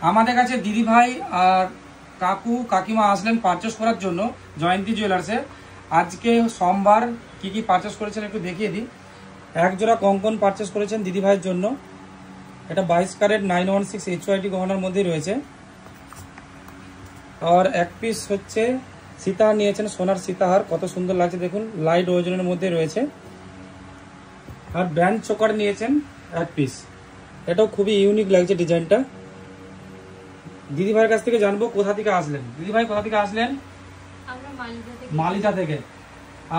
আমাদের কাছে দিদি ভাই আর কাকু কাকিমা আসলেন পারচেস করার জন্য জয়ন্তী জুয়েলার্সে। আজকে সোমবার কি কি পারচেস করেছেন একটু দেখিয়ে দিই। এক জোড়া কঙ্কন পারচেস করেছেন দিদি ভাইয়ের জন্য, এটা 22 ক্যারেট 916 HYT গহনার মধ্যেই রয়েছে। আর এক পিস হচ্ছে সীতাহার নিয়েছেন, সোনার সীতাহার, কত সুন্দর লাগছে দেখুন, লাইট ওজনের মধ্যে রয়েছে। আর ব্যান্ড চোকার নিয়েছেন এক পিস, এটাও খুবই ইউনিক লাগছে ডিজাইনটা। দিদি ভাইয়ের কাছ থেকে জানবো কোথা থেকে আসলেন। দিদি ভাই কোথা থেকে আসলেন? আমরা মালিতা থেকে।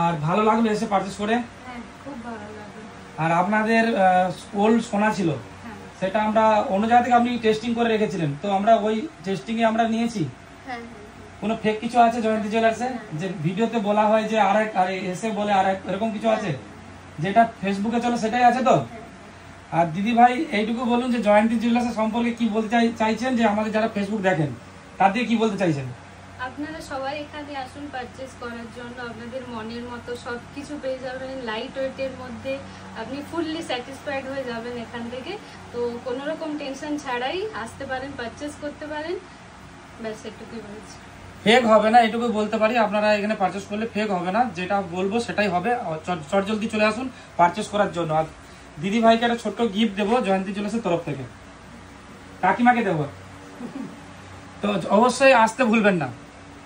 আর ভালো লাগলো এসে পারচেস করে? হ্যাঁ, খুব ভালো লাগলো। আর আপনাদের ওল্ড সোনা ছিল, সেটা আমরা অন্য জায়গা থেকে আপনি টেস্টিং করে রেখেছিলেন, তো আমরা ওই টেস্টিং এ আমরা নিয়েছি। কোনো ফেক কিছু আছে জয়ন্তী জুয়েলার্সে যে ভিডিওতে বলা হয় যে আরেক আর এসে বলে আরেক, এরকম কিছু আছে? যেটা ফেসবুকে চলে সেটাই আছে তো? আর দিদি ভাই এইটুকু বলুন যে জয়ন্তী জুয়েলার্স সম্পর্কে কি বলতে চাইছেন, যে আমাদের যারা ফেসবুক দেখেন তাদের কি বলতে চাইছেন? আপনারা সবাই এখানে আসুন পারচেজ করার জন্য, আপনাদের মনের মতো সবকিছু পেয়ে যাবেন লাইট ওয়েটের মধ্যে, আপনি ফুললি স্যাটিসফাইড হয়ে যাবেন এখান থেকে। তো কোনো রকম টেনশন ছাড়াই আসতে পারেন, পারচেজ করতে পারেন, ব্যাস এটুকুই বলছি। ফেক হবে না এটুকু বলতে পারি, আপনারা এখানে পারচেস করলে ফেক হবে না, যেটা বলবো সেটাই হবে। চট জলদি চলে আসুন পারচেস করার জন্য। আর দিদি ভাইকে একটা ছোট্ট গিফট দেবো জয়ন্তী জুয়েলার্সের তরফ থেকে, কাকিমাকে দেবো, তো অবশ্যই আসতে ভুলবেন না।